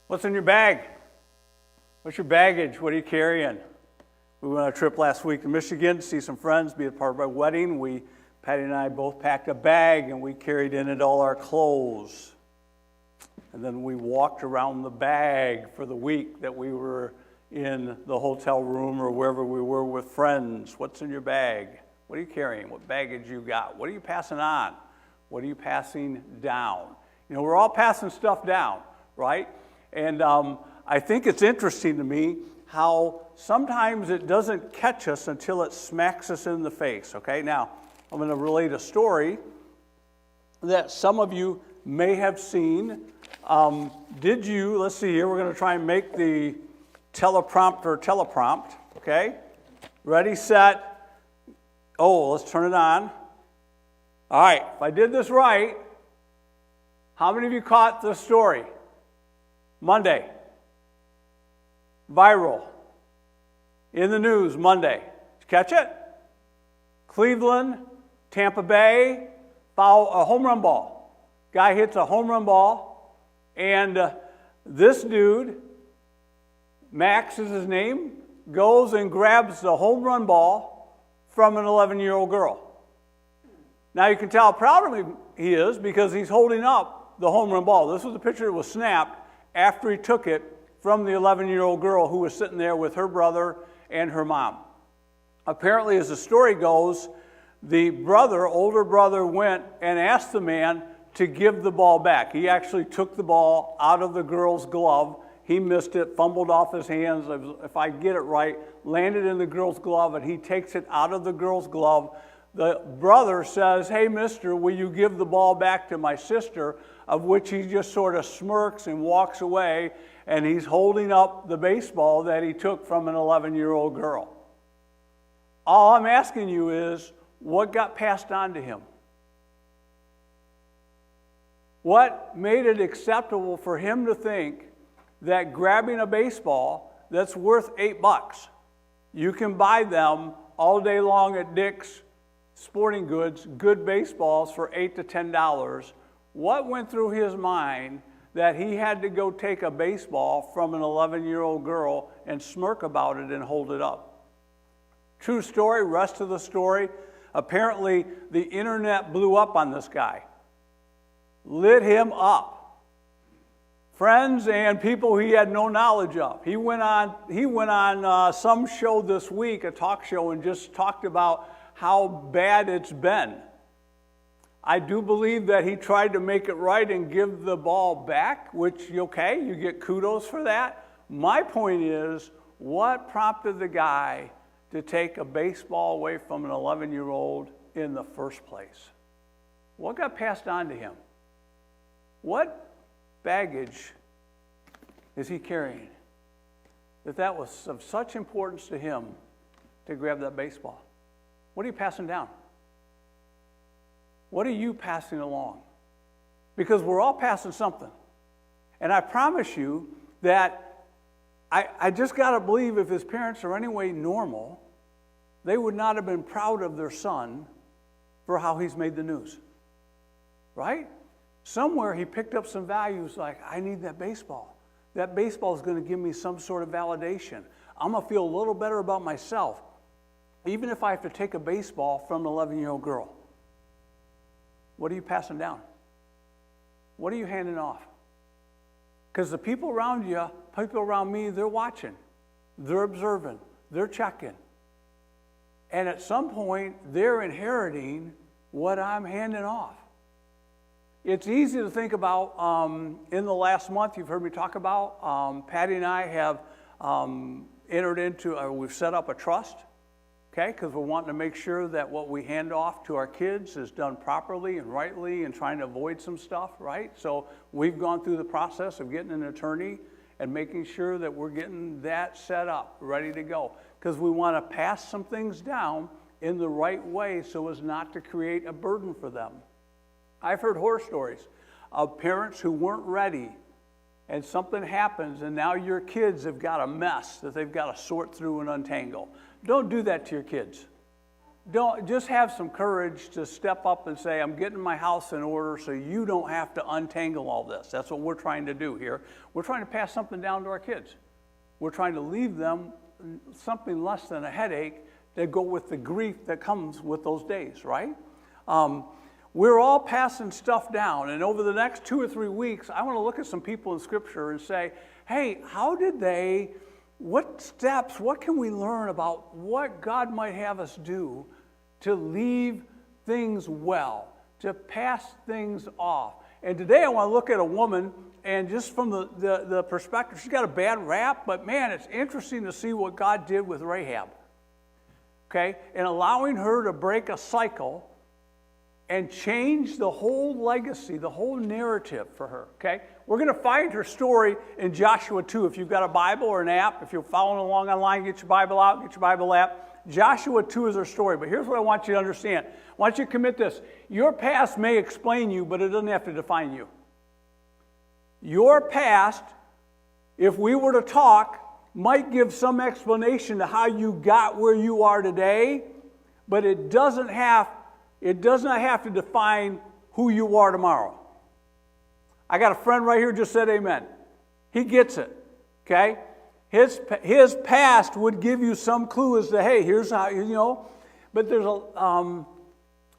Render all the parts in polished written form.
What's in your bag? What's your baggage? What are you carrying? We went on a trip last week to Michigan to see some friends, be a part of our wedding. Patty and I both packed a bag and we carried in it all our clothes. And then we walked around the bag for the week that we were in the hotel room or wherever we were with friends. What's in your bag? What are you carrying? What baggage you got? What are you passing on? What are you passing down? You know, we're all passing stuff down, right? And I think it's interesting to me how sometimes it doesn't catch us until it smacks us in the face, okay? Now, I'm going to relate a story that some of you may have seen. Let's see here, we're going to try and make the teleprompt, okay? Ready, set, let's turn it on. All right, if I did this right, how many of you caught the story? Monday. Viral. In the news, Monday. Did you catch it? Cleveland, Tampa Bay, a home run ball. Guy hits a home run ball, and this dude, Max is his name, goes and grabs the home run ball from an 11-year-old girl. Now you can tell how proud of him he is because he's holding up the home run ball. This was a picture that was snapped after he took it from the 11-year-old girl who was sitting there with her brother and her mom. Apparently, as the story goes, the older brother, went and asked the man to give the ball back. He actually took the ball out of the girl's glove. He missed it, fumbled off his hands, if I get it right, landed in the girl's glove, and he takes it out of the girl's glove. The brother says, "Hey, mister, will you give the ball back to my sister?" Of which he just sort of smirks and walks away, and he's holding up the baseball that he took from an 11-year-old girl. All I'm asking you is, what got passed on to him? What made it acceptable for him to think that grabbing a baseball that's worth $8, you can buy them all day long at Dick's Sporting Goods, good baseballs for $8 to $10. What went through his mind that he had to go take a baseball from an 11-year-old girl and smirk about it and hold it up? True story, rest of the story. Apparently, the internet blew up on this guy. Lit him up. Friends and people he had no knowledge of. He went on some show this week, a talk show, and just talked about how bad it's been. I do believe that he tried to make it right and give the ball back, which, okay, you get kudos for that. My point is, what prompted the guy to take a baseball away from an 11-year-old in the first place? What got passed on to him? What baggage is he carrying that was of such importance to him to grab that baseball? What are you passing down? What are you passing along? Because we're all passing something. And I promise you that I just got to believe if his parents are anyway normal, they would not have been proud of their son for how he's made the news. Right? Somewhere he picked up some values like, I need that baseball. That baseball is going to give me some sort of validation. I'm going to feel a little better about myself, even if I have to take a baseball from an 11-year-old girl. What are you passing down? What are you handing off? Because the people around you, people around me, they're watching. They're observing. They're checking. And at some point, they're inheriting what I'm handing off. It's easy to think about, in the last month, you've heard me talk about, Patty and I have we've set up a trust. Okay, because we're wanting to make sure that what we hand off to our kids is done properly and rightly and trying to avoid some stuff, right? So we've gone through the process of getting an attorney and making sure that we're getting that set up, ready to go. Because we want to pass some things down in the right way so as not to create a burden for them. I've heard horror stories of parents who weren't ready and something happens and now your kids have got a mess that they've got to sort through and untangle. Don't do that to your kids. don't just have some courage to step up and say, I'm getting my house in order so you don't have to untangle all this. That's what we're trying to do here. We're trying to pass something down to our kids. We're trying to leave them something less than a headache to go with the grief that comes with those days, right? We're all passing stuff down, and over the next 2 or 3 weeks, I want to look at some people in Scripture and say, hey, what steps, what can we learn about what God might have us do to leave things well, to pass things off? And today I want to look at a woman, and just from the perspective, she's got a bad rap, but man, it's interesting to see what God did with Rahab, okay? And allowing her to break a cycle and change the whole legacy, the whole narrative for her, okay? We're going to find her story in Joshua 2. If you've got a Bible or an app, if you're following along online, get your Bible out, get your Bible app. Joshua 2 is her story, but here's what I want you to understand. I want you to commit this. Your past may explain you, but it doesn't have to define you. Your past, if we were to talk, might give some explanation to how you got where you are today, but it doesn't have to define who you are tomorrow. I got a friend right here just said amen. He gets it, okay? His past would give you some clue as to, hey, here's how, but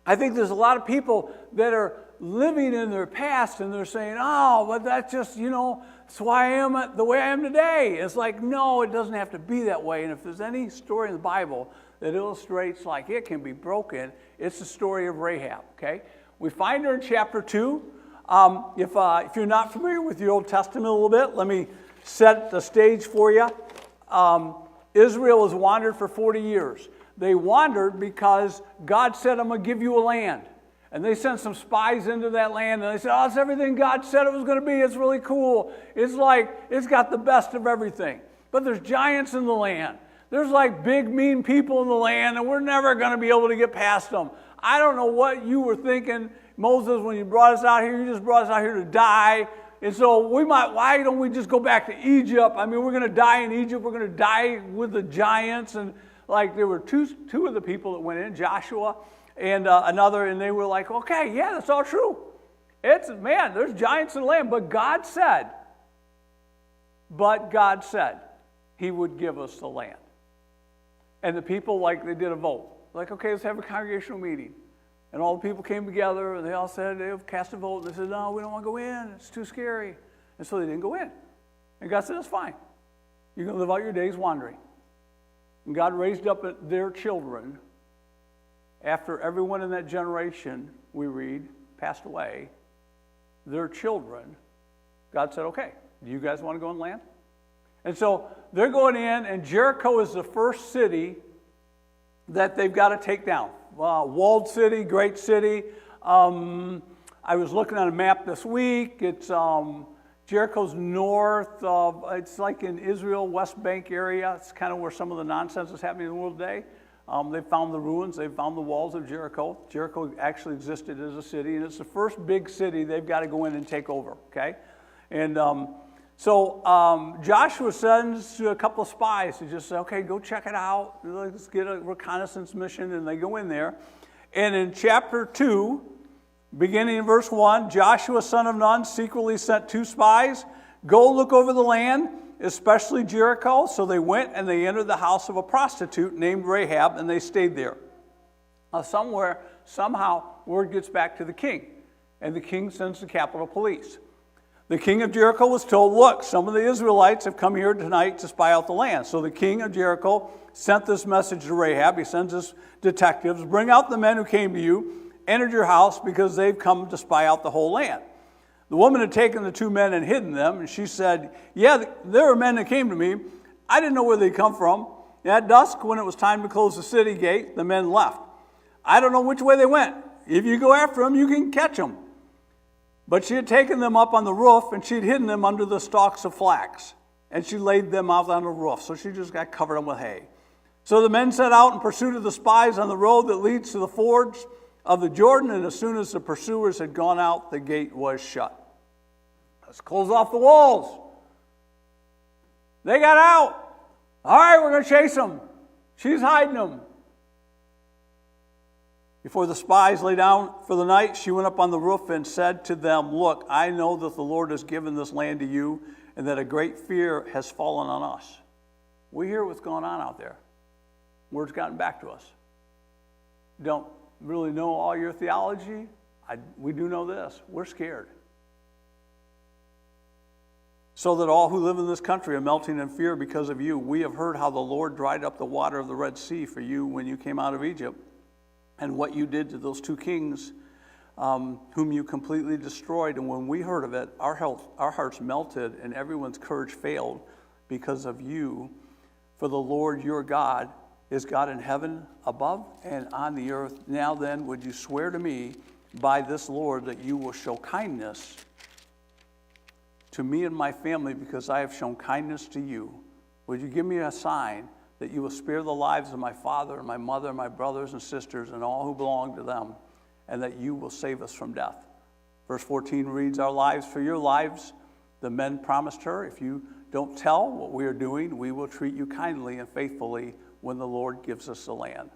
I think there's a lot of people that are living in their past and they're saying, oh, but that's just, that's why I am the way I am today. It's like, no, it doesn't have to be that way. And if there's any story in the Bible that illustrates like it can be broken, it's the story of Rahab, okay? We find her in chapter 2. If you're not familiar with the Old Testament a little bit, let me set the stage for you. Israel has wandered for 40 years. They wandered because God said, I'm going to give you a land. And they sent some spies into that land, and they said, oh, it's everything God said it was going to be. It's really cool. It's like, it's got the best of everything. But there's giants in the land. There's like big, mean people in the land, and we're never going to be able to get past them. I don't know what you were thinking, Moses, when you brought us out here. You just brought us out here to die. And so why don't we just go back to Egypt? I mean, we're going to die in Egypt. We're going to die with the giants. And like there were two of the people that went in, Joshua and another, and they were like, okay, yeah, that's all true. There's giants in the land. But God said he would give us the land. And the people, they did a vote. Like, okay, let's have a congregational meeting. And all the people came together, and they all said, they cast a vote. And they said, no, we don't want to go in. It's too scary. And so they didn't go in. And God said, that's fine. You're going to live out your days wandering. And God raised up their children after everyone in that generation, we read, passed away. Their children, God said, okay, do you guys want to go in land? And so they're going in, and Jericho is the first city that they've got to take down. Walled city, great city. I was looking at a map this week. It's Jericho's north of, it's like in Israel, West Bank area. It's kind of where some of the nonsense is happening in the world today. They found the ruins. They found the walls of Jericho. Jericho actually existed as a city, and it's the first big city they've got to go in and take over, okay? And so Joshua sends a couple of spies to just say, okay, go check it out. Let's get a reconnaissance mission, and they go in there. And in chapter 2, beginning in verse 1, Joshua, son of Nun, secretly sent 2 spies. Go look over the land, especially Jericho. So they went, and they entered the house of a prostitute named Rahab, and they stayed there. Somehow, word gets back to the king, and the king sends the Capitol Police. The king of Jericho was told, look, some of the Israelites have come here tonight to spy out the land. So the king of Jericho sent this message to Rahab. He sends his detectives, bring out the men who came to you, entered your house because they've come to spy out the whole land. The woman had taken the 2 men and hidden them, and she said, yeah, there were men that came to me. I didn't know where they come from. At dusk, when it was time to close the city gate, the men left. I don't know which way they went. If you go after them, you can catch them. But she had taken them up on the roof, and she'd hidden them under the stalks of flax. And she laid them out on the roof, so she just got covered them with hay. So the men set out in pursuit of the spies on the road that leads to the fords of the Jordan, and as soon as the pursuers had gone out, the gate was shut. Let's close off the walls. They got out. All right, we're going to chase them. She's hiding them. Before the spies lay down for the night, she went up on the roof and said to them, "Look, I know that the Lord has given this land to you, and that a great fear has fallen on us." We hear what's going on out there. Word's gotten back to us. Don't really know all your theology. We do know this. We're scared. So that all who live in this country are melting in fear because of you. We have heard how the Lord dried up the water of the Red Sea for you when you came out of Egypt, and what you did to those two kings whom you completely destroyed. And when we heard of it, our hearts melted, and everyone's courage failed because of you. For the Lord your God is God in heaven above and on the earth. Now then, would you swear to me by this Lord that you will show kindness to me and my family, because I have shown kindness to you? Would you give me a sign that you will spare the lives of my father and my mother and my brothers and sisters and all who belong to them, and that you will save us from death? Verse 14 reads, "Our lives for your lives," the men promised her. "If you don't tell what we are doing, we will treat you kindly and faithfully when the Lord gives us the land."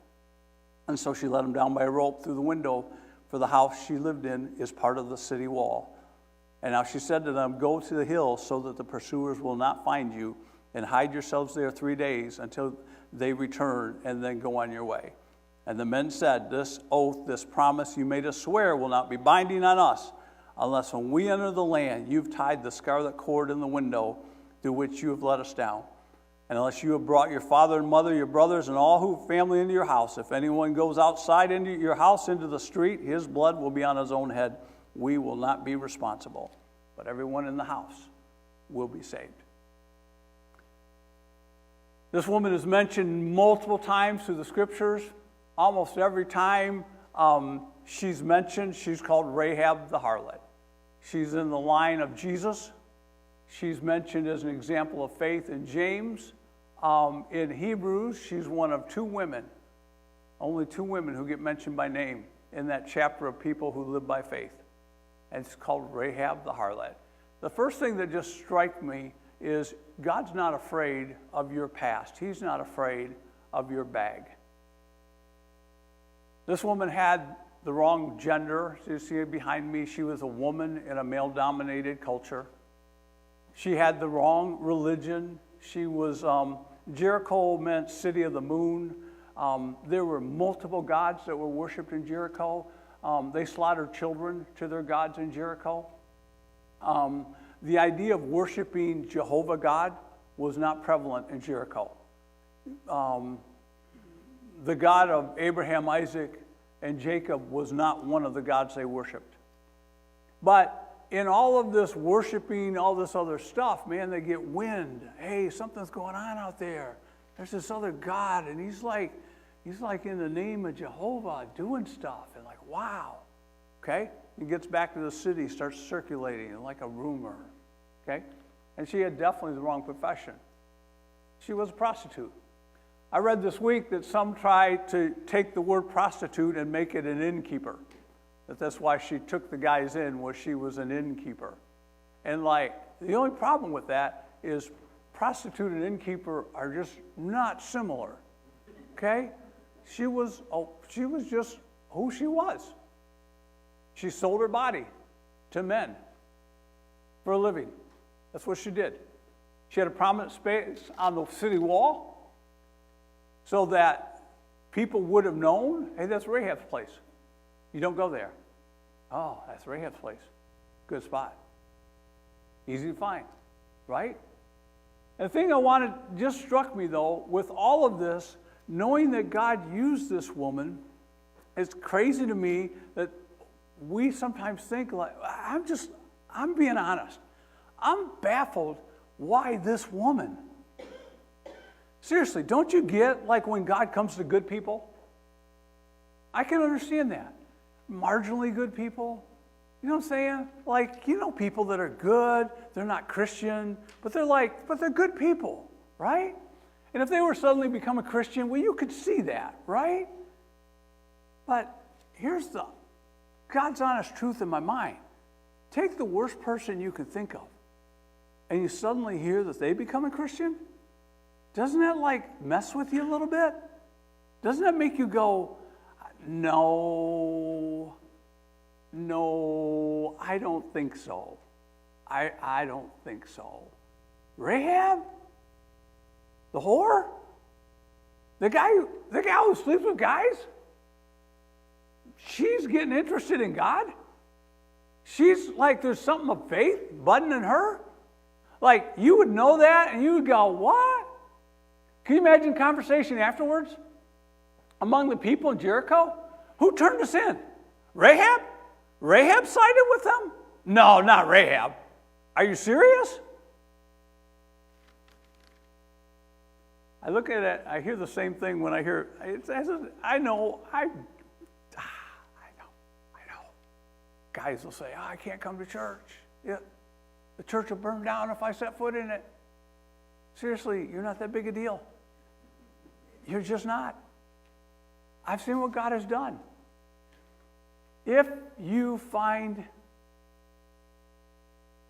And so she let him down by a rope through the window, for the house she lived in is part of the city wall. And now she said to them, "Go to the hill so that the pursuers will not find you, and hide yourselves there 3 days until they return, and then go on your way." And the men said, "This oath, this promise you made us swear will not be binding on us, unless when we enter the land you've tied the scarlet cord in the window through which you have let us down. And unless you have brought your father and mother, your brothers, and all who family into your house, if anyone goes outside into your house into the street, his blood will be on his own head. We will not be responsible, but everyone in the house will be saved." This woman is mentioned multiple times through the scriptures. Almost every time she's mentioned, she's called Rahab the harlot. She's in the line of Jesus. She's mentioned as an example of faith in James. In Hebrews, she's one of two women, only two women who get mentioned by name in that chapter of people who live by faith. And it's called Rahab the harlot. The first thing that just struck me is God's not afraid of your past. He's not afraid of your bag. This woman had the wrong gender. So you see it behind me. She was a woman in a male-dominated culture. She had the wrong religion. She was, Jericho meant city of the moon. There were multiple gods that were worshipped in Jericho. They slaughtered children to their gods in Jericho. The idea of worshiping Jehovah God was not prevalent in Jericho. The God of Abraham, Isaac, and Jacob was not one of the gods they worshiped. But in all of this worshiping, all this other stuff, man, they get wind. Hey, something's going on out there. There's this other God, and he's like in the name of Jehovah doing stuff. And like, wow. Okay? He gets back to the city, starts circulating like a rumor. Okay? And she had definitely the wrong profession. She was a prostitute. I read this week that some try to take the word prostitute and make it an innkeeper. That's why she took the guys in, was she was an innkeeper. And like, the only problem with that is prostitute and innkeeper are just not similar. Okay? She was just who she was. She sold her body to men for a living. That's what she did. She had a prominent space on the city wall so that people would have known, hey, that's Rahab's place. You don't go there. Oh, that's Rahab's place. Good spot. Easy to find, right? And the thing I wanted just struck me, though, with all of this, knowing that God used this woman, it's crazy to me that we sometimes think like, I'm being honest. I'm baffled why this woman. Seriously, don't you get like when God comes to good people? I can understand that. Marginally good people. You know what I'm saying? Like, you know, people that are good, they're not Christian, but they're good people, right? And if they were suddenly become a Christian, well, you could see that, right? But here's the God's honest truth in my mind. Take the worst person you can think of, and you suddenly hear that they become a Christian? Doesn't that like mess with you a little bit? Doesn't that make you go, No, I don't think so. I don't think so. Rahab? The whore? The gal who sleeps with guys? She's getting interested in God? She's like, there's something of faith budding in her? Like, you would know that and you would go, what? Can you imagine conversation afterwards among the people in Jericho? Who turned us in? Rahab? Rahab sided with them? No, not Rahab. Are you serious? I look at it, I hear the same thing when I hear, I know. Guys will say, I can't come to church. Yeah, the church will burn down if I set foot in it. Seriously, you're not that big a deal. You're just not. I've seen what God has done. If you find,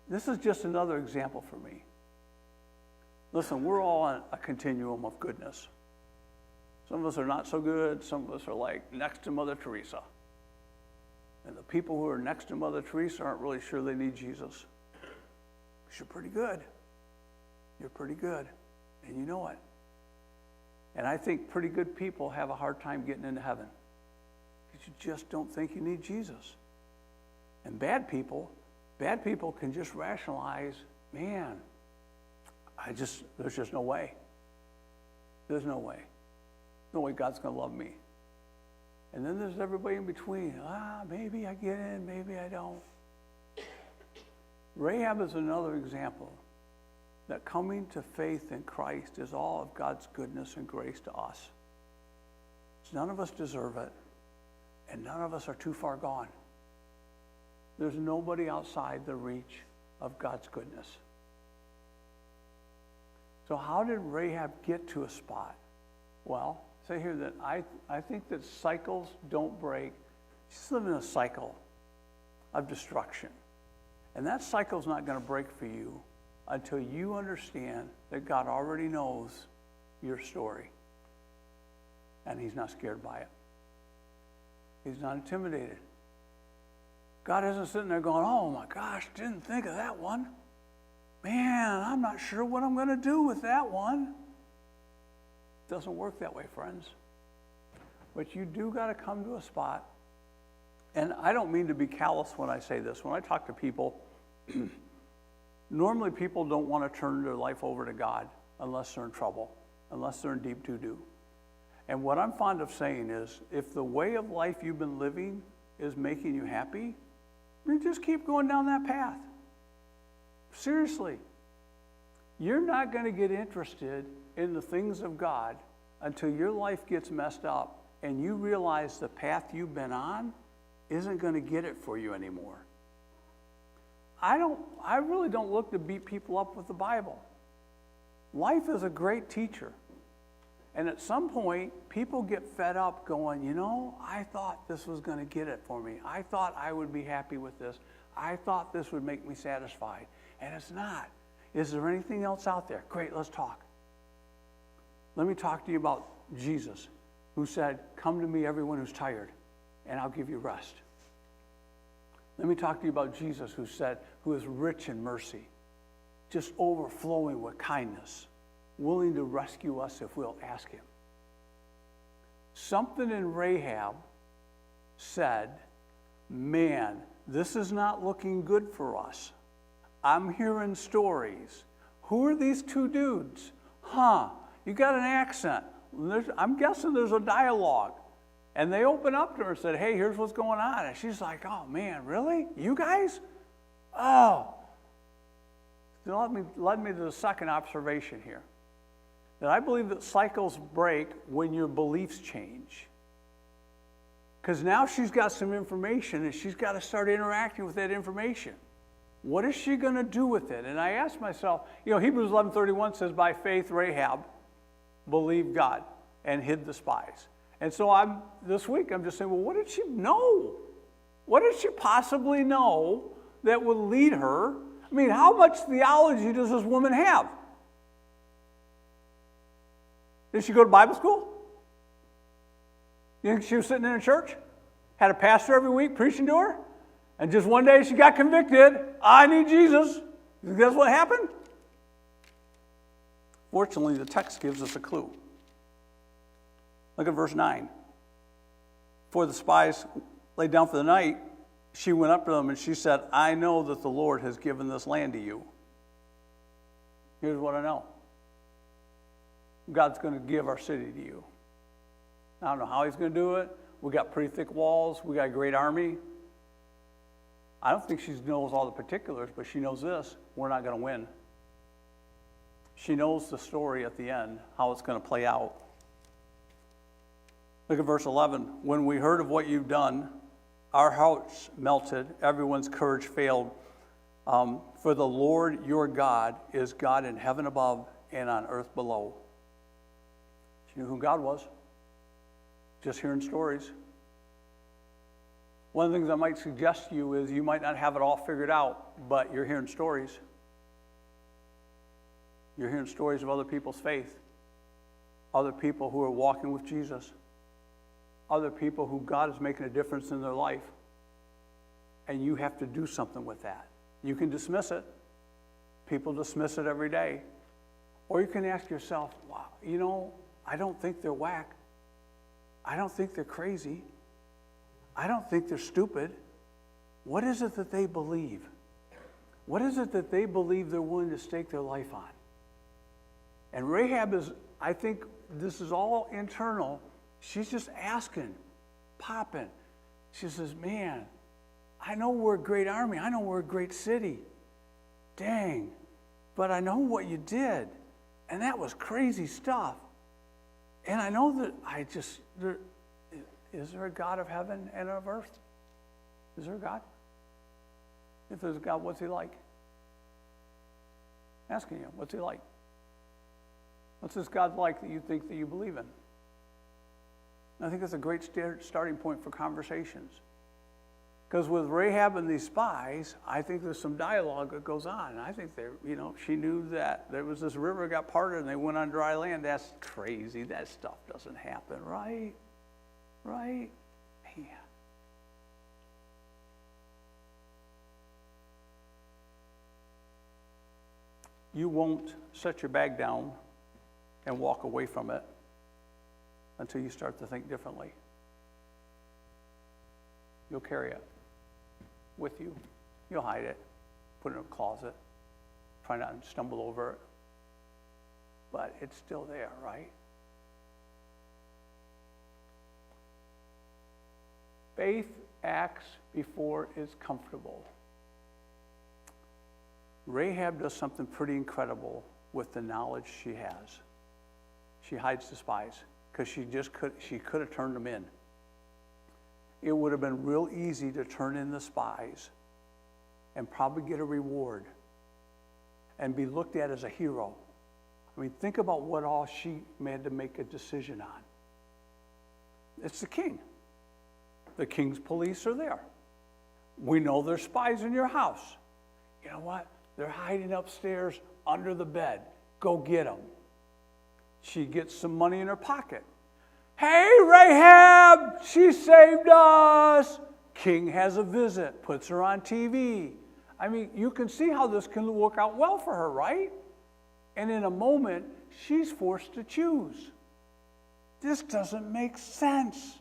this is just another example for me. Listen, we're all on a continuum of goodness. Some of us are not so good. Some of us are like next to Mother Teresa. And the people who are next to Mother Teresa aren't really sure they need Jesus. Because you're pretty good. You're pretty good. And you know it. And I think pretty good people have a hard time getting into heaven. Because you just don't think you need Jesus. And bad people can just rationalize, man, there's just no way. There's no way. No way God's going to love me. And then there's everybody in between. Maybe I get in, maybe I don't. Rahab is another example that coming to faith in Christ is all of God's goodness and grace to us. None of us deserve it, and none of us are too far gone. There's nobody outside the reach of God's goodness. So how did Rahab get to a spot? Well, say here that I think that cycles don't break. She's living in a cycle of destruction. And that cycle's not going to break for you until you understand that God already knows your story. And he's not scared by it. He's not intimidated. God isn't sitting there going, oh my gosh, didn't think of that one. Man, I'm not sure what I'm going to do with that one. It doesn't work that way, friends. But you do got to come to a spot. And I don't mean to be callous when I say this. When I talk to people, normally people don't want to turn their life over to God unless they're in trouble, unless they're in deep doo-doo. And what I'm fond of saying is, if the way of life you've been living is making you happy, then just keep going down that path. Seriously. You're not going to get interested in the things of God until your life gets messed up and you realize the path you've been on isn't going to get it for you anymore. I really don't look to beat people up with the Bible. Life is a great teacher. And at some point, people get fed up going, I thought this was going to get it for me. I thought I would be happy with this. I thought this would make me satisfied. And it's not. Is there anything else out there? Great, let's talk. Let me talk to you about Jesus, who said, come to me, everyone who's tired, and I'll give you rest. Let me talk to you about Jesus, who is rich in mercy, just overflowing with kindness, willing to rescue us if we'll ask him. Something in Rahab said, man, this is not looking good for us. I'm hearing stories. Who are these two dudes? You got an accent. I'm guessing there's a dialogue. And they open up to her and said, hey, here's what's going on. And she's like, oh, man, really? You guys? Oh. So let me to the second observation here. That I believe that cycles break when your beliefs change. Because now she's got some information and she's got to start interacting with that information. What is she going to do with it? And I asked myself, Hebrews 11:31 says, by faith Rahab believed God and hid the spies. And so this week I'm just saying, well, what did she know? What did she possibly know that would lead her? I mean, how much theology does this woman have? Did she go to Bible school? You think she was sitting in a church? Had a pastor every week preaching to her? And just one day she got convicted. I need Jesus. You think that's what happened? Fortunately, the text gives us a clue. Look at verse 9. Before the spies laid down for the night, she went up to them and she said, I know that the Lord has given this land to you. Here's what I know. God's going to give our city to you. I don't know how he's going to do it. We got pretty thick walls. We got a great army. I don't think she knows all the particulars, but she knows this. We're not going to win. She knows the story at the end, how it's going to play out. Look at verse 11. When we heard of what you've done, our hearts melted. Everyone's courage failed. For the Lord your God is God in heaven above and on earth below. She knew who God was. Just hearing stories. One of the things I might suggest to you is you might not have it all figured out, but you're hearing stories. You're hearing stories of other people's faith, other people who are walking with Jesus, other people who God is making a difference in their life, and you have to do something with that. You can dismiss it. People dismiss it every day. Or you can ask yourself, wow, you know, I don't think they're whack. I don't think they're crazy. I don't think they're stupid. What is it that they believe? What is it that they believe they're willing to stake their life on? And Rahab is, I think this is all internal. She's just asking, popping. She says, man, I know we're a great army. I know we're a great city. Dang. But I know what you did. And that was crazy stuff. And I know that is there a God of heaven and of earth? Is there a God? If there's a God, what's he like? Asking you, what's he like? What's this God like that you think that you believe in? And I think that's a great starting point for conversations. Because with Rahab and these spies, I think there's some dialogue that goes on. And I think she knew that there was this river got parted and they went on dry land. That's crazy. That stuff doesn't happen, right? Right? Man. You won't set your bag down and walk away from it until you start to think differently. You'll carry it with you. You'll hide it, put it in a closet, try not to stumble over it. But it's still there, right? Faith acts before it's comfortable. Rahab does something pretty incredible with the knowledge she has. She hides the spies because she could have turned them in. It would have been real easy to turn in the spies and probably get a reward and be looked at as a hero. I mean, think about what all she had to make a decision on. It's the king. The king's police are there. We know there's spies in your house. You know what? They're hiding upstairs under the bed. Go get them. She gets some money in her pocket. Hey, Rahab, she saved us. King has a visit, puts her on TV. I mean, you can see how this can work out well for her, right? And in a moment, she's forced to choose. This doesn't make sense.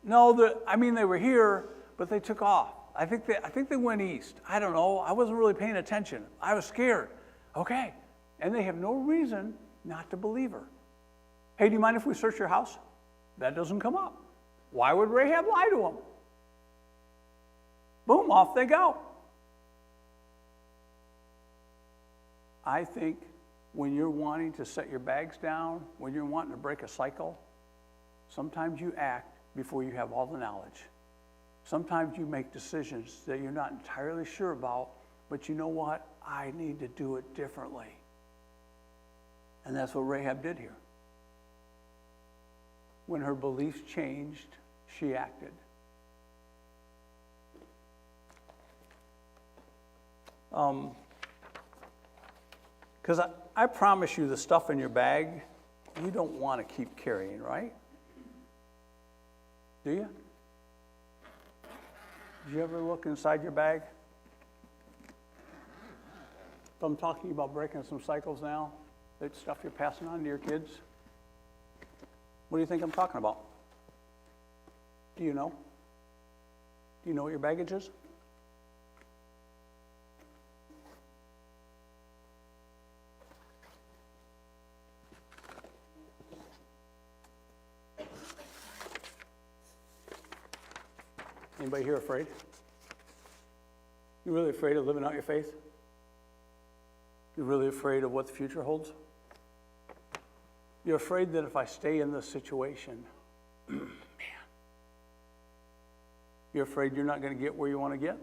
No, they were here, but they took off. I think they went east. I don't know. I wasn't really paying attention. I was scared. Okay. And they have no reason not to believe her. Hey, do you mind if we search your house? That doesn't come up. Why would Rahab lie to them? Boom, off they go. I think when you're wanting to set your bags down, when you're wanting to break a cycle, sometimes you act before you have all the knowledge. Sometimes you make decisions that you're not entirely sure about, but you know what? I need to do it differently. And that's what Rahab did here. When her beliefs changed, she acted. Because I promise you the stuff in your bag, you don't want to keep carrying, right? Do you? Did you ever look inside your bag? If I'm talking about breaking some cycles now, that stuff you're passing on to your kids, what do you think I'm talking about? Do you know? Do you know what your baggage is? Anybody here afraid? You really afraid of living out your faith? You're really afraid of what the future holds? You're afraid that if I stay in this situation, man, you're afraid you're not going to get where you want to get?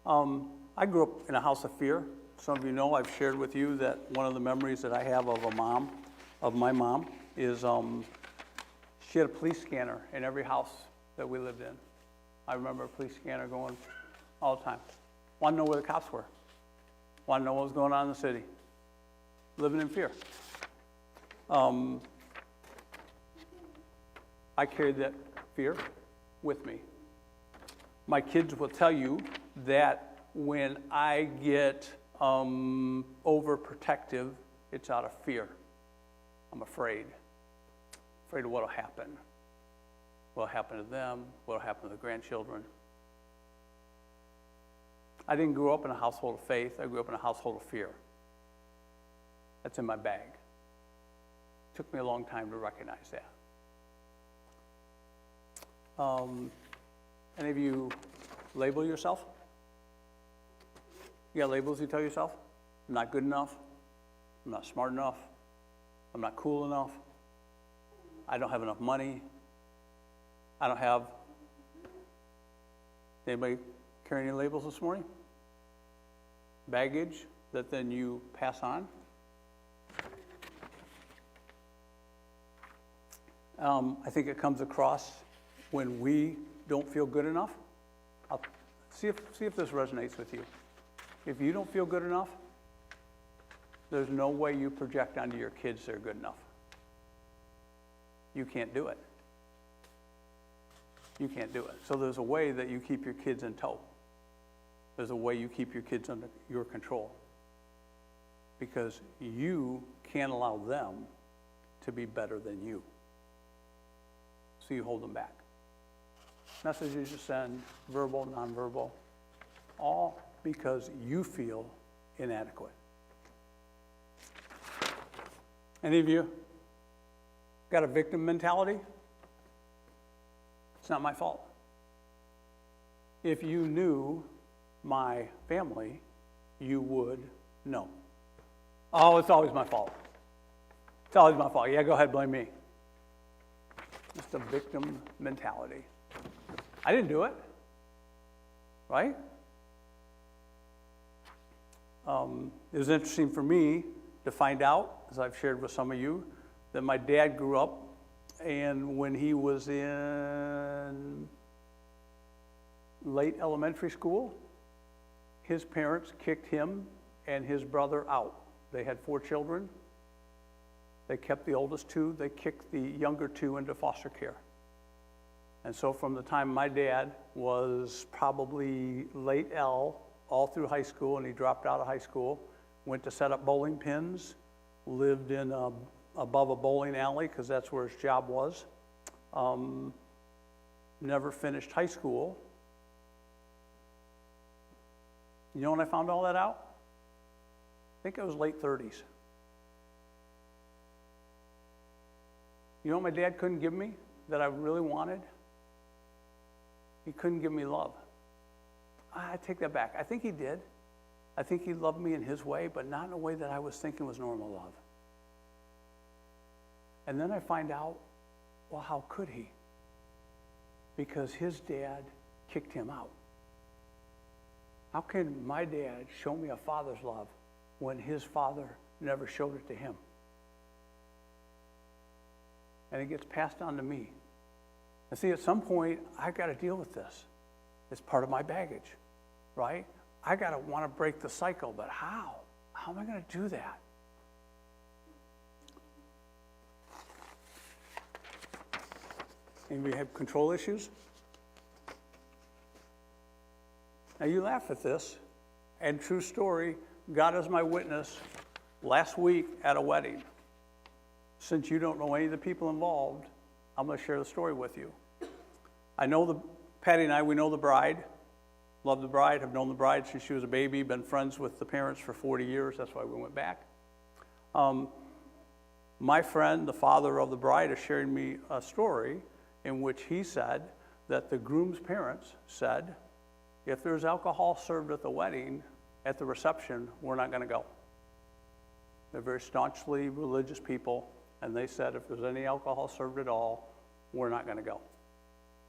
I grew up in a house of fear. Some of you know I've shared with you that one of the memories that I have of my mom, is she had a police scanner in every house that we lived in. I remember a police scanner going all the time. Wanted to know where the cops were. Wanted to know what was going on in the city. Living in fear. I carried that fear with me. My kids will tell you that when I get overprotective, it's out of fear. I'm afraid. Afraid of what will happen. What will happen to them, what will happen to the grandchildren. I didn't grow up in a household of faith. I grew up in a household of fear. That's in my bag. It took me a long time to recognize that. Any of you label yourself? You got labels you tell yourself? I'm not good enough. I'm not smart enough. I'm not cool enough. I don't have enough money. I don't have... Anybody carrying any labels this morning? Baggage that then you pass on? I think it comes across when we don't feel good enough. I'll see if this resonates with you. If you don't feel good enough, there's no way you project onto your kids they're good enough. You can't do it. You can't do it. So there's a way that you keep your kids in tow. There's a way you keep your kids under your control. Because you can't allow them to be better than you. So you hold them back. Messages you send, verbal, nonverbal, all because you feel inadequate. Any of you got a victim mentality? It's not my fault. If you knew my family, you would know. Oh, it's always my fault. It's always my fault. Yeah, go ahead, blame me. It's the victim mentality. I didn't do it, right? It was interesting for me to find out, as I've shared with some of you, that my dad grew up, and when he was in late elementary school, his parents kicked him and his brother out. They had 4 children. They kept the oldest 2. They kicked the younger 2 into foster care. And so from the time my dad was probably late L, all through high school, and he dropped out of high school, went to set up bowling pins, lived in above a bowling alley because that's where his job was. Never finished high school. You know when I found all that out? I think it was late 30s. You know what my dad couldn't give me that I really wanted? He couldn't give me love. I take that back. I think he did. I think he loved me in his way, but not in a way that I was thinking was normal love. And then I find out, well, how could he? Because his dad kicked him out. How can my dad show me a father's love when his father never showed it to him? And it gets passed on to me. And see, at some point, I've got to deal with this. It's part of my baggage, right? I got to want to break the cycle, but how? How am I going to do that? Anybody have control issues? Now you laugh at this, and true story, God is my witness, last week at a wedding. Since you don't know any of the people involved, I'm going to share the story with you. Patty and I, we know the bride, love the bride, have known the bride since she was a baby, been friends with the parents for 40 years, that's why we went back. My friend, the father of the bride, is sharing me a story in which he said that the groom's parents said, if there's alcohol served at the wedding, at the reception, we're not going to go. They're very staunchly religious people, and they said if there's any alcohol served at all, we're not going to go.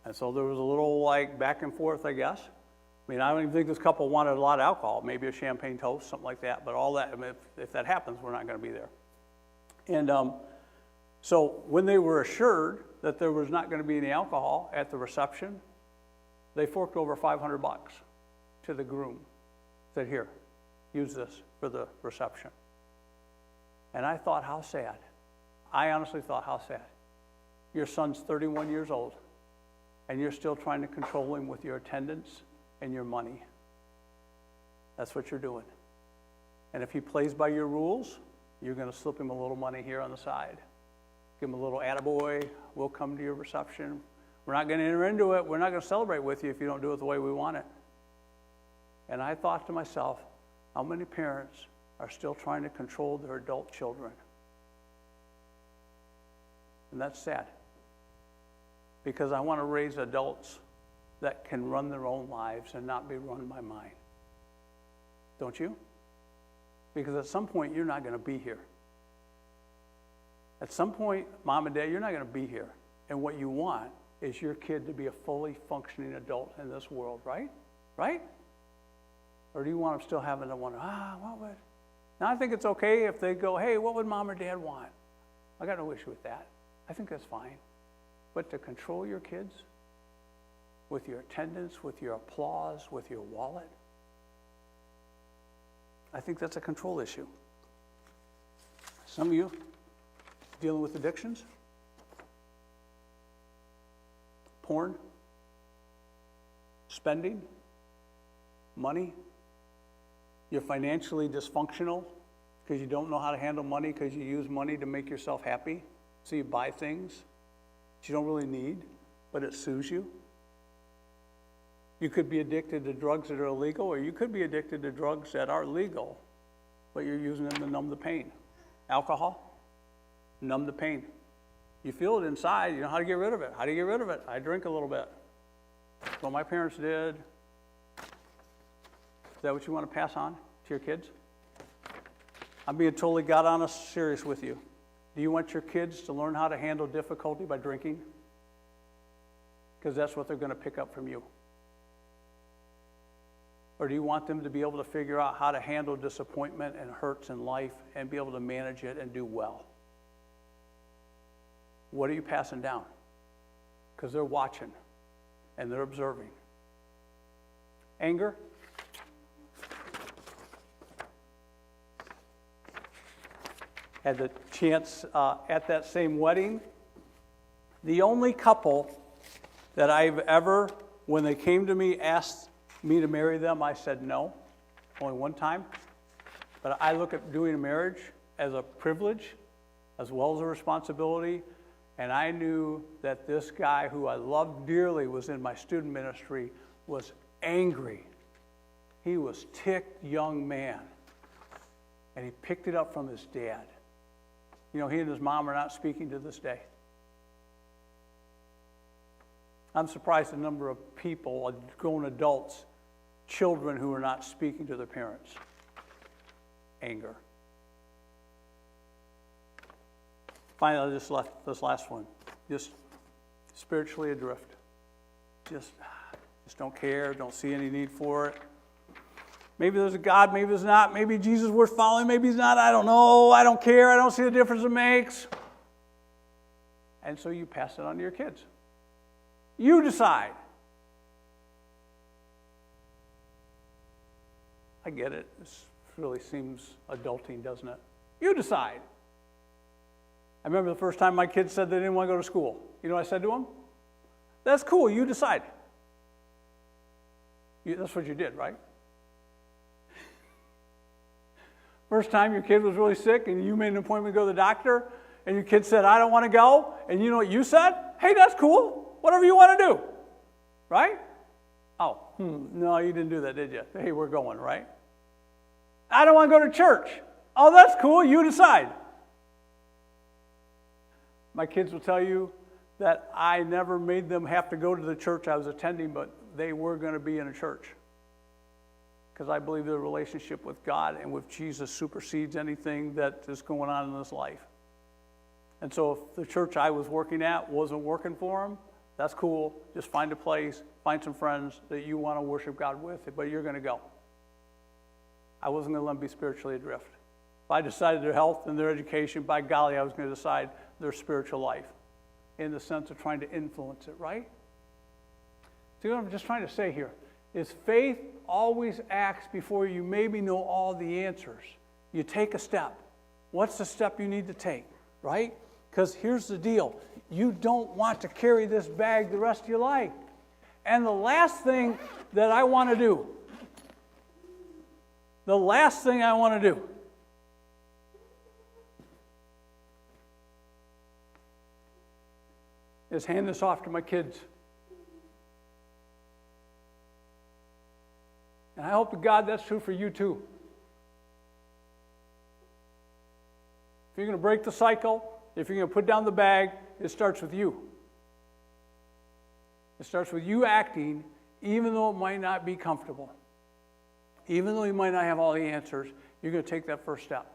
And so there was a little back and forth, I guess. I mean, I don't even think this couple wanted a lot of alcohol, maybe a champagne toast, something like that, but all that, I mean, if that happens, we're not going to be there. And so when they were assured that there was not going to be any alcohol at the reception, they forked over $500 to the groom. Said, here, use this for the reception. And I thought, how sad. I honestly thought, how sad. Your son's 31 years old, and you're still trying to control him with your attendance and your money. That's what you're doing. And if he plays by your rules, you're going to slip him a little money here on the side. Give him a little attaboy. We'll come to your reception. We're not going to enter into it. We're not going to celebrate with you if you don't do it the way we want it. And I thought to myself, how many parents are still trying to control their adult children? And that's sad. Because I want to raise adults that can run their own lives and not be run by mine. Don't you? Because at some point, you're not going to be here. At some point, mom and dad, you're not going to be here. And what you want is your kid to be a fully functioning adult in this world, right? Right? Or do you want them still having to wonder, what would? Now, I think it's okay if they go, hey, what would mom or dad want? I got no issue with that. I think that's fine. But to control your kids with your attendance, with your applause, with your wallet, I think that's a control issue. Some of you dealing with addictions, porn, spending, money. You're financially dysfunctional because you don't know how to handle money because you use money to make yourself happy. So you buy things that you don't really need, but it soothes you. You could be addicted to drugs that are illegal, or you could be addicted to drugs that are legal, but you're using them to numb the pain. Alcohol, numb the pain. You feel it inside, you know how to get rid of it. How do you get rid of it? I drink a little bit. That's what my parents did. Is that what you want to pass on to your kids? I'm being totally God honest, serious with you. Do you want your kids to learn how to handle difficulty by drinking? Because that's what they're going to pick up from you. Or do you want them to be able to figure out how to handle disappointment and hurts in life and be able to manage it and do well? What are you passing down? Because they're watching and they're observing. Anger. Had the chance at that same wedding. The only couple that I've ever, when they came to me, asked me to marry them, I said no, only one time. But I look at doing a marriage as a privilege as well as a responsibility. And I knew that this guy who I loved dearly was in my student ministry was angry. He was ticked young man. And he picked it up from his dad. You know, he and his mom are not speaking to this day. I'm surprised the number of people, grown adults, children who are not speaking to their parents. Anger. Finally, this last one. Just spiritually adrift. Just don't care, don't see any need for it. Maybe there's a God, maybe there's not. Maybe Jesus is worth following, maybe he's not. I don't know. I don't care. I don't see the difference it makes. And so you pass it on to your kids. You decide. I get it. This really seems adulting, doesn't it? You decide. I remember the first time my kids said they didn't want to go to school. You know what I said to them? That's cool. You decide. That's what you did, right? First time your kid was really sick and you made an appointment to go to the doctor and your kid said, I don't want to go. And you know what you said? Hey, that's cool. Whatever you want to do. Right? Oh, no, you didn't do that, did you? Hey, we're going, right? I don't want to go to church. Oh, that's cool. You decide. My kids will tell you that I never made them have to go to the church I was attending, but they were going to be in a church. Because I believe their relationship with God and with Jesus supersedes anything that is going on in this life. And so if the church I was working at wasn't working for them, that's cool. Just find a place, find some friends that you want to worship God with, but you're going to go. I wasn't going to let them be spiritually adrift. If I decided their health and their education, by golly, I was going to decide their spiritual life in the sense of trying to influence it, right? See what I'm just trying to say here is faith always acts before you maybe know all the answers. You take a step. What's the step you need to take, right? Because here's the deal. You don't want to carry this bag the rest of your life. And the last thing that I want to do, is hand this off to my kids. And I hope to God that's true for you too. If you're going to break the cycle, if you're going to put down the bag, it starts with you. It starts with you acting, even though it might not be comfortable. Even though you might not have all the answers, you're going to take that first step.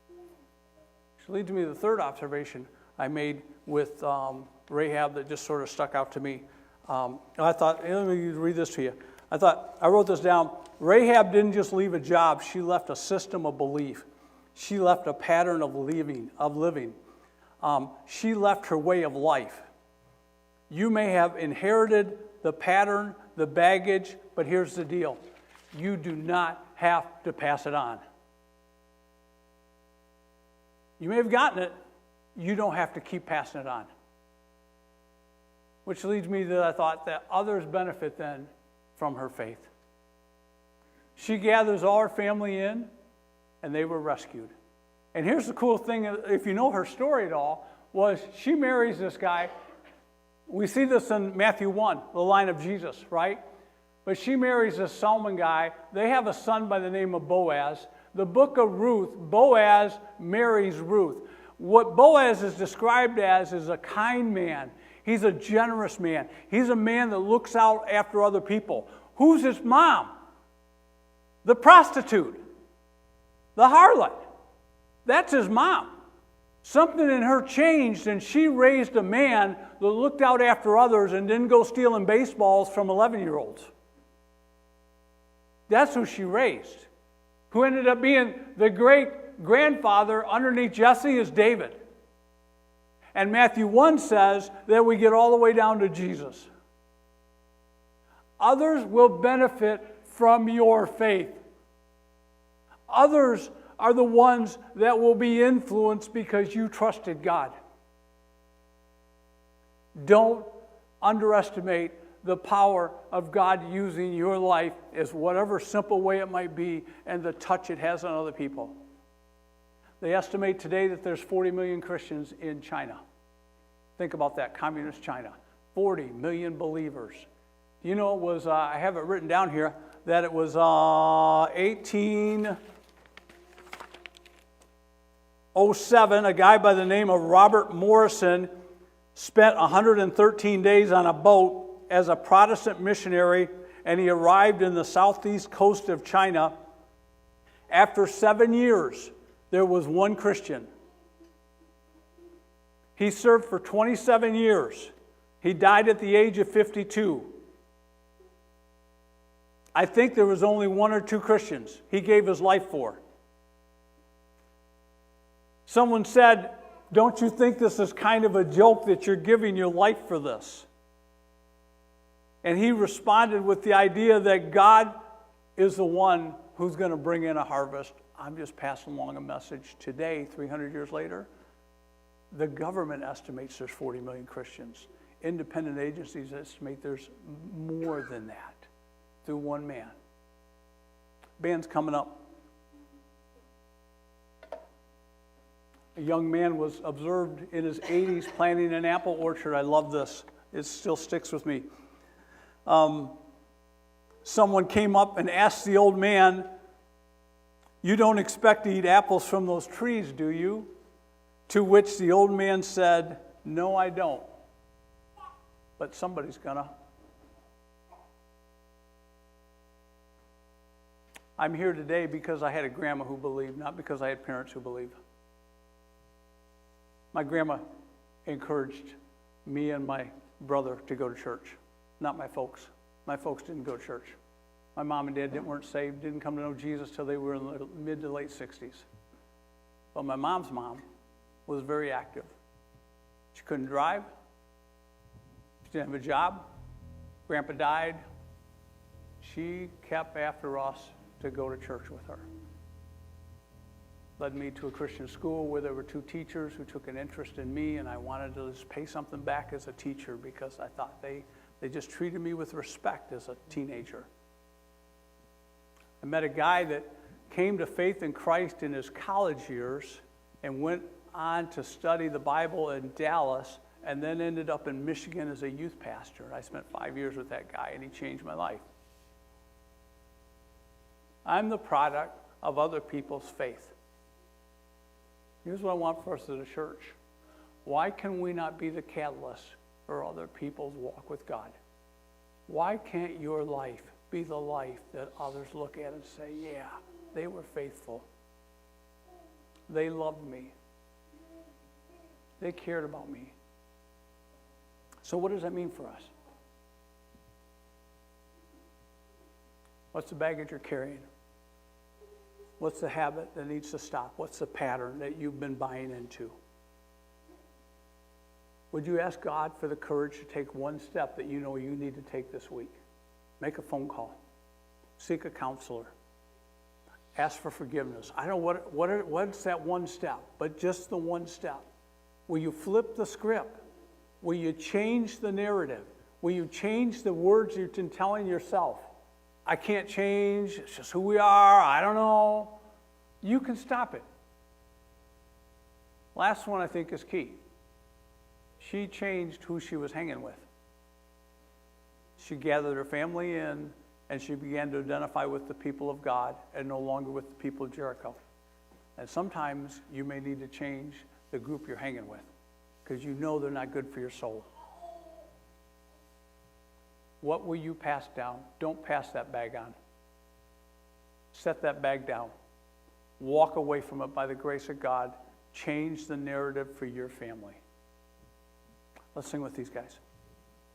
Which leads me to the third observation I made with Rahab that just sort of stuck out to me. I thought, let me read this to you. I wrote this down. Rahab didn't just leave a job, she left a system of belief. She left a pattern of living. She left her way of life. You may have inherited the pattern, the baggage, but here's the deal. You do not have to pass it on. You may have gotten it, you don't have to keep passing it on. Which leads me to the thought that others benefit then from her faith. She gathers all her family in, and they were rescued. And here's the cool thing, if you know her story at all, was she marries this guy. We see this in Matthew 1, the line of Jesus, right? But she marries this Solomon guy. They have a son by the name of Boaz. The book of Ruth, Boaz marries Ruth. What Boaz is described as is a kind man. He's a generous man. He's a man that looks out after other people. Who's his mom? The prostitute. The harlot. That's his mom. Something in her changed, and she raised a man that looked out after others and didn't go stealing baseballs from 11-year-olds. That's who she raised. Who ended up being the great-grandfather underneath Jesse is David. And Matthew 1 says that we get all the way down to Jesus. Others will benefit from your faith. Others are the ones that will be influenced because you trusted God. Don't underestimate the power of God using your life as whatever simple way it might be and the touch it has on other people. They estimate today that there's 40 million Christians in China. Think about that, communist China. 40 million believers. You know, it was, I have it written down here, that it was 1807, a guy by the name of Robert Morrison spent 113 days on a boat as a Protestant missionary, and he arrived in the southeast coast of China. After 7 years, there was one Christian. He served for 27 years. He died at the age of 52. I think there was only 1 or 2 Christians he gave his life for. Someone said, "Don't you think this is kind of a joke that you're giving your life for this?" And he responded with the idea that God is the one who's going to bring in a harvest. I'm just passing along a message today, 300 years later. The government estimates there's 40 million Christians. Independent agencies estimate there's more than that through one man. Band's coming up. A young man was observed in his 80s planting an apple orchard. I love this. It still sticks with me. Someone came up and asked the old man, "You don't expect to eat apples from those trees, do you?" To which the old man said, "No, I don't. But somebody's gonna." I'm here today because I had a grandma who believed, not because I had parents who believed. My grandma encouraged me and my brother to go to church, not my folks. My folks didn't go to church. My mom and dad weren't saved, didn't come to know Jesus till they were in the mid to late 60s. But my mom's mom was very active. She couldn't drive. She didn't have a job. Grandpa died. She kept after us to go to church with her. Led me to a Christian school where there were two teachers who took an interest in me, and I wanted to just pay something back as a teacher because I thought they just treated me with respect as a teenager. I met a guy that came to faith in Christ in his college years and went on to study the Bible in Dallas and then ended up in Michigan as a youth pastor. I spent 5 years with that guy, and he changed my life. I'm the product of other people's faith. Here's what I want for us as a church. Why can we not be the catalyst for other people's walk with God? Why can't your life be the life that others look at and say, yeah, they were faithful. They loved me. They cared about me. So what does that mean for us? What's the baggage you're carrying? What's the habit that needs to stop? What's the pattern that you've been buying into? Would you ask God for the courage to take one step that you know you need to take this week? Make a phone call. Seek a counselor. Ask for forgiveness. I don't know what's that one step, but just the one step. Will you flip the script? Will you change the narrative? Will you change the words you're telling yourself? I can't change. It's just who we are. I don't know. You can stop it. Last one I think is key. She changed who she was hanging with. She gathered her family in, and she began to identify with the people of God and no longer with the people of Jericho. And sometimes you may need to change the group you're hanging with because you know they're not good for your soul. What will you pass down? Don't pass that bag on. Set that bag down. Walk away from it by the grace of God. Change the narrative for your family. Let's sing with these guys.